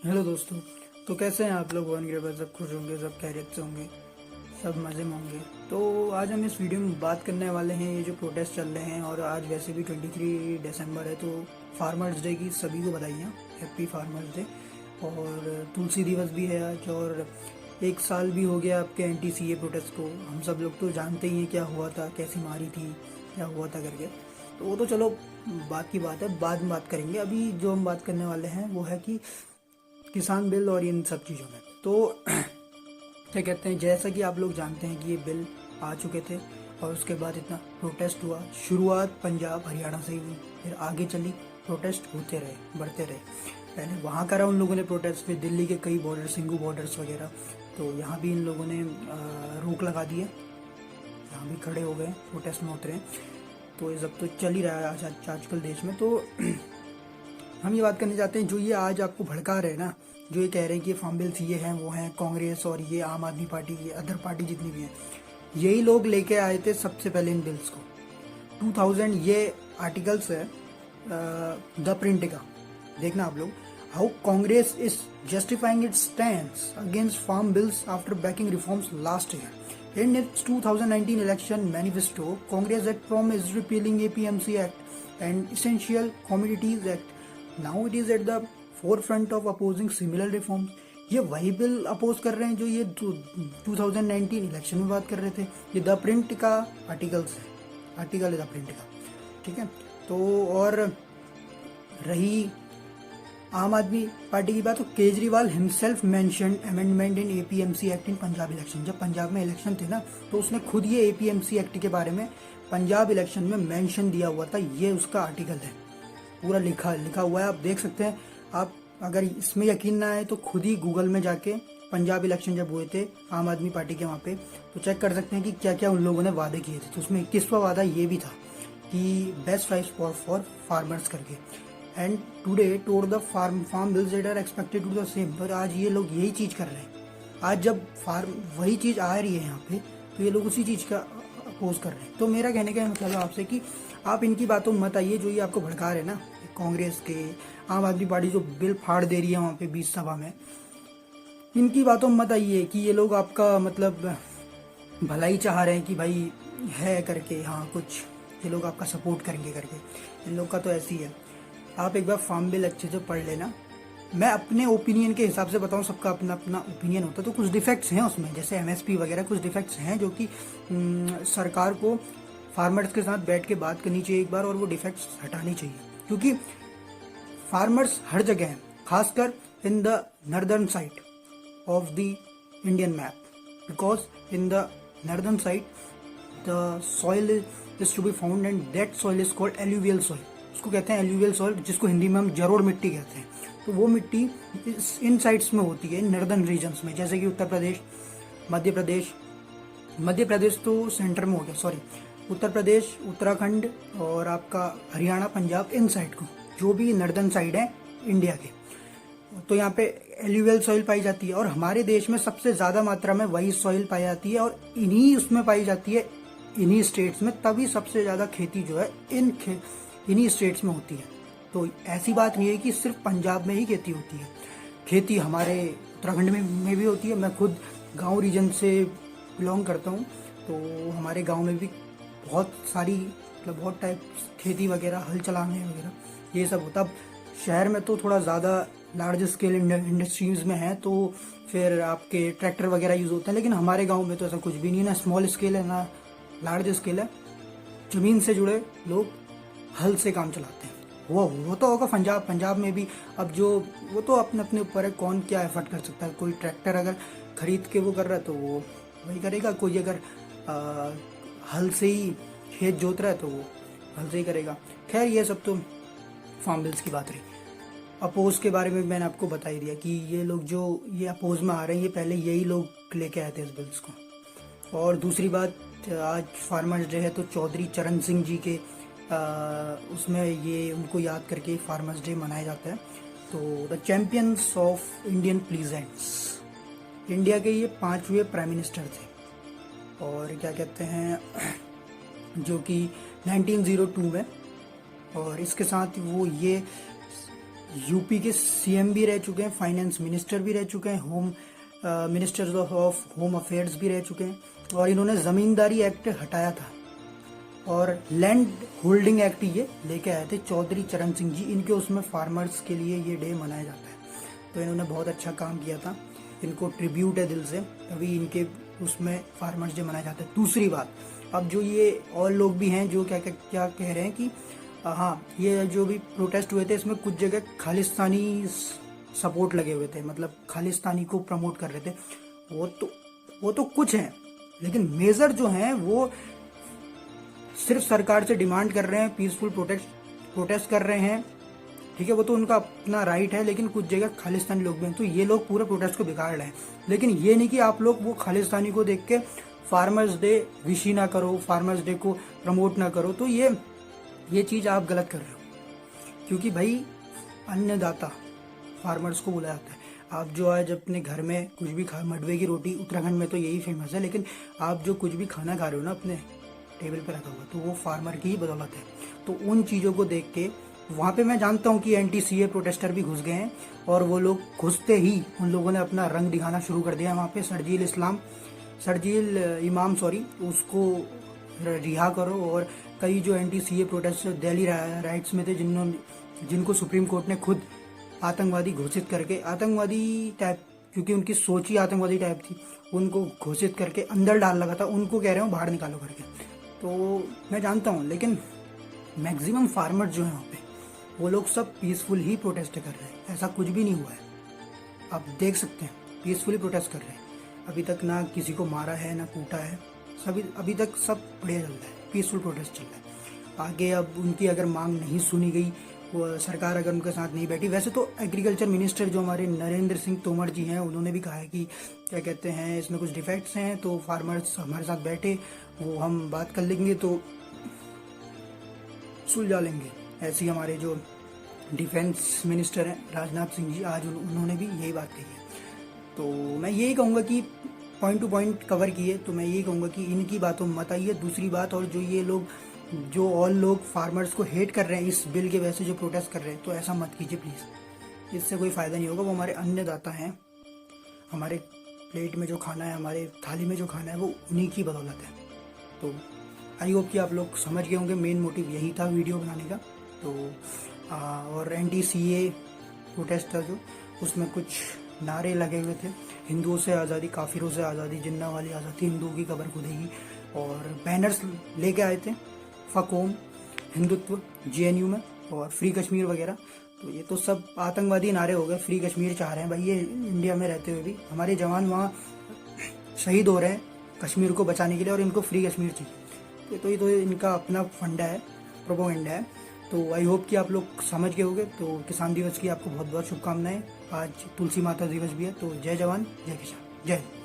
Hello दोस्तों। तो कैसे हैं आप लोग? भगवान की कृपा से सब खुश होंगे, सब खैरियत से होंगे, सब मज़े में होंगे। तो आज हम इस वीडियो में बात करने वाले हैं ये जो प्रोटेस्ट चल रहे हैं, और आज वैसे भी 23 दिसंबर है, तो फार्मर्स डे की सभी को बधाइयाँ, हैप्पी फार्मर्स डे। और तुलसी दिवस भी है आज, और एक साल भी हो गया आपके NTCA प्रोटेस्ट को। हम सब लोग तो जानते ही हैं क्या हुआ था, कैसी मारी थी, क्या हुआ था करके। तो वो तो चलो बात की बात है, बाद में बात करेंगे। अभी जो हम बात करने वाले हैं वो है कि किसान बिल और इन सब चीज़ों में। तो क्या कहते हैं, जैसा कि आप लोग जानते हैं कि ये बिल आ चुके थे, और उसके बाद इतना प्रोटेस्ट हुआ। शुरुआत पंजाब हरियाणा से ही हुई, फिर आगे चली, प्रोटेस्ट होते रहे, बढ़ते रहे। पहले वहाँ करा उन लोगों ने प्रोटेस्ट, फिर दिल्ली के कई बॉर्डर, सिंगू बॉर्डर्स वगैरह, तो यहाँ भी इन लोगों ने रोक लगा दी है। यहाँ भी खड़े हो गए, प्रोटेस्ट में उतरे। तो ये सब तो चल ही रहा है आजकल देश में। तो हम ये बात करना चाहते हैं, जो ये आज आपको भड़का रहे हैं ना, जो ये कह रहे हैं कि फार्म बिल्स ये हैं वो हैं, कांग्रेस और ये आम आदमी पार्टी, ये अदर पार्टी जितनी भी हैं, यही लोग लेके आए थे सबसे पहले इन बिल्स को। 2000 ये आर्टिकल्स है द प्रिंट का, देखना आप लोग। How Congress is justifying its stands against farm bills after backing reforms last year. In its 2019 election manifesto, Congress had promised repealing APMC Act and Essential Commodities Act. Now it is at the forefront of opposing similar reforms. ये वही bill oppose कर रहे हैं जो ये 2019 election में बात कर रहे थे। ये द प्रिंट का आर्टिकल्स है, आर्टिकल है द प्रिंट का, ठीक है। तो और रही आम आदमी पार्टी की बात, तो Kejriwal himself mentioned amendment in APMC act in Punjab election. जब पंजाब में इलेक्शन थे ना, तो उसने खुद ये APMC एक्ट के बारे में पंजाब इलेक्शन में मेंशन दिया हुआ था। ये उसका आर्टिकल है, पूरा लिखा हुआ है, आप देख सकते हैं। आप अगर इसमें यकीन ना आए तो खुद ही गूगल में जाके पंजाब इलेक्शन जब हुए थे आम आदमी पार्टी के वहाँ पे, तो चेक कर सकते हैं कि क्या क्या उन लोगों ने वादे किए थे। तो उसमें 21वां वादा ये भी था कि बेस्ट प्राइस फॉर फार्मर्स करके, एंड टुडे टोड the farm bills that are expected to the same. और आज ये लोग यही चीज़ कर रहे हैं। आज जब वही चीज़ आ रही है यहाँ पे, तो ये लोग उसी चीज़ का अपोज कर रहे हैं। तो मेरा कहने का मतलब है आपसे कि आप इनकी बातों में मत आइए, जो ये आपको भड़का रहे हैं ना, कांग्रेस के, आम आदमी पार्टी जो बिल फाड़ दे रही है वहाँ पे 20 सभा में, इनकी बातों में मत आइए कि ये लोग आपका मतलब भलाई चाह रहे हैं कि भाई है करके, हाँ कुछ ये लोग आपका सपोर्ट करेंगे करके। इन लोग का तो ऐसी है। आप एक बार फार्म बिल अच्छे से पढ़ लेना। मैं अपने ओपिनियन के हिसाब से बताऊं, सबका अपना अपना ओपिनियन होता है। तो कुछ डिफेक्ट्स हैं उसमें, जैसे MSP वगैरह कुछ डिफेक्ट्स हैं जो कि सरकार को फार्मर्स के साथ बैठ के बात करनी चाहिए एक बार, और वो डिफेक्ट्स हटानी चाहिए। क्योंकि फार्मर्स हर जगह हैं, खासकर in the northern side of the Indian map, because in the northern side the soil is to be found, and that soil is called alluvial soil. उसको कहते हैं एल्यूवियल सॉइल, जिसको हिंदी में हम जरोड़ मिट्टी कहते हैं। तो वो मिट्टी इन साइड्स में होती है, नॉर्दर्न रीजन्स में, जैसे कि उत्तर प्रदेश, मध्य प्रदेश तो सेंटर में हो गया, सॉरी, उत्तर प्रदेश, उत्तराखंड और आपका हरियाणा, पंजाब, इन साइड को, जो भी नॉर्दर्न साइड है इंडिया के, तो यहाँ पे एल्यूवियल सॉइल पाई जाती है। और हमारे देश में सबसे ज़्यादा मात्रा में वही सॉइल पाई जाती है, और इन्हीं उसमें पाई जाती है, इन्हीं स्टेट्स में। तभी सबसे ज़्यादा खेती जो है इन्हीं स्टेट्स में होती है। तो ऐसी बात नहीं है कि सिर्फ पंजाब में ही खेती होती है। खेती हमारे उत्तराखंड में भी होती है। मैं खुद गांव रीजन से बिलोंग करता हूं, तो हमारे गांव में भी बहुत सारी, मतलब बहुत टाइप खेती वगैरह, हल चलाने वगैरह ये सब होता। अब शहर में तो थोड़ा ज़्यादा लार्ज स्केल इंडस्ट्रीज में है, तो फिर आपके ट्रैक्टर वगैरह यूज़ होते हैं। लेकिन हमारे गाँव में तो ऐसा कुछ भी नहीं है, ना स्मॉल स्केल है ना लार्ज स्केल है। ज़मीन से जुड़े लोग हल से काम चलाते हैं। वो तो होगा पंजाब में भी। अब जो वो तो अपने अपने ऊपर है, कौन क्या एफर्ट कर सकता है। कोई ट्रैक्टर अगर खरीद के वो कर रहा है तो वो वही करेगा, कोई अगर हल से ही खेत जोत रहा है तो वो हल से ही करेगा। खैर ये सब तो फार्म बिल्स की बात रही। अपोज के बारे में मैंने आपको बता ही दिया कि ये लोग जो ये अपोज में आ रहे हैं, ये पहले यही लोग लेके आए थे इस बिल्स को। और दूसरी बात, आज फार्मर्स डे है, तो चौधरी चरण सिंह जी के उसमें ये उनको याद करके फार्मर्स डे मनाया जाता है। तो the champions of Indian peasants, India के ये 5वें प्राइम मिनिस्टर थे, और क्या कहते हैं, जो कि 1902 में। और इसके साथ वो ये यूपी के सीएम भी रह चुके हैं, फाइनेंस मिनिस्टर भी रह चुके हैं, home minister of home affairs भी रह चुके हैं, और इन्होंने जमींदारी एक्ट हटाया था और लैंड होल्डिंग एक्ट ये लेके आए थे चौधरी चरण सिंह जी। इनके उसमें फार्मर्स के लिए ये डे मनाया जाता है, तो इन्होंने बहुत अच्छा काम किया था, इनको ट्रिब्यूट है दिल से, तभी इनके उसमें फार्मर्स डे मनाया जाता है। दूसरी बात, अब जो ये और लोग भी हैं जो क्या क्या क्या कह रहे हैं कि हाँ, ये जो भी प्रोटेस्ट हुए थे इसमें कुछ जगह खालिस्तानी सपोर्ट लगे हुए थे, मतलब खालिस्तानी को प्रमोट कर रहे थे। वो तो कुछ हैं, लेकिन मेजर जो हैं वो सिर्फ सरकार से डिमांड कर रहे हैं, पीसफुल प्रोटेस्ट कर रहे हैं, ठीक है, वो तो उनका अपना राइट है, लेकिन कुछ जगह खालिस्तानी लोग भी हैं, तो ये लोग पूरे प्रोटेस्ट को बिगाड़ रहे हैं। लेकिन ये नहीं कि आप लोग वो खालिस्तानी को देख के फार्मर्स डे विश ही ना करो, फार्मर्स डे को प्रमोट ना करो, तो ये चीज़ आप गलत कर रहे हो, क्योंकि भाई अन्नदाता फार्मर्स को बुलाया जाता है। आप जो आज अपने घर में कुछ भी खा, मडवे की रोटी उत्तराखंड में तो यही फेमस है, लेकिन आप जो कुछ भी खाना खा रहे हो ना अपने टेबल पे रखा हुआ, तो वो फार्मर की ही बदौलत है। तो उन चीज़ों को देख के वहाँ पे मैं जानता हूँ कि एंटी-सीए प्रोटेस्टर भी घुस गए हैं, और वो लोग घुसते ही उन लोगों ने अपना रंग दिखाना शुरू कर दिया वहाँ पे। शर्जील इमाम उसको रिहा करो, और कई जो एंटी-सीए प्रोटेस्टर दिल्ली राइट्स में थे जिनको सुप्रीम कोर्ट ने खुद आतंकवादी घोषित करके, आतंकवादी टाइप, क्योंकि उनकी सोच ही आतंकवादी टाइप थी, उनको घोषित करके अंदर डाल लगा था, उनको कह रहे हो बाहर निकालो करके। तो मैं जानता हूँ, लेकिन मैक्सिमम फार्मर जो है वहाँ पे वो लोग सब पीसफुल ही प्रोटेस्ट कर रहे हैं, ऐसा कुछ भी नहीं हुआ है, आप देख सकते हैं, पीसफुली प्रोटेस्ट कर रहे हैं। अभी तक ना किसी को मारा है ना कूटा है, अभी तक सब बढ़िया चल रहा है, पीसफुल प्रोटेस्ट चल रहा है। आगे अब उनकी अगर मांग नहीं सुनी गई, वो सरकार अगर उनके साथ नहीं बैठी, वैसे तो एग्रीकल्चर मिनिस्टर जो हमारे नरेंद्र सिंह तोमर जी हैं, उन्होंने भी कहा है कि क्या कहते हैं इसमें कुछ डिफेक्ट्स हैं, तो फार्मर्स हमारे साथ बैठे, वो हम बात कर लेंगे तो सुलझा लेंगे। ऐसे ही हमारे जो डिफेंस मिनिस्टर हैं राजनाथ सिंह जी, आज उन्होंने भी यही बात कही है। तो मैं यही कहूँगा कि पॉइंट टू पॉइंट कवर किए, तो मैं यही कहूँगा कि इनकी बातों में मत आइए। दूसरी बात, और जो और लोग फार्मर्स को हेट कर रहे हैं इस बिल के वजह से, जो प्रोटेस्ट कर रहे हैं, तो ऐसा मत कीजिए प्लीज़, इससे कोई फ़ायदा नहीं होगा। वो हमारे अन्नदाता हैं, हमारे प्लेट में जो खाना है, हमारे थाली में जो खाना है, वो उन्हीं की बदौलत है। तो आई होप कि आप लोग समझ गए होंगे, मेन मोटिव यही था वीडियो बनाने का। तो और एंटी-सीए प्रोटेस्ट था जो, उसमें कुछ नारे लगे हुए थे, हिंदुओं से आज़ादी, काफिरों से आज़ादी, जिन्ना वाली आज़ादी, हिंदुओं की कब्र खुदेगी, और बैनर्स लेके आए थे, फक होम, हिंदुत्व, जेएनयू में, और फ्री कश्मीर वगैरह। तो ये तो सब आतंकवादी नारे हो गए, फ्री कश्मीर चाह रहे हैं भाई ये इंडिया में रहते हुए भी, हमारे जवान वहाँ शहीद हो रहे हैं कश्मीर को बचाने के लिए, और इनको फ्री कश्मीर चाहिए। तो ये तो इनका अपना फंडा है, प्रोपोगेंडा है। तो आई होप कि आप लोग समझ गए होंगे। तो किसान दिवस की आपको बहुत बहुत शुभकामनाएं। आज तुलसी माता दिवस भी है, तो जय जवान जय किसान, जय हिंद।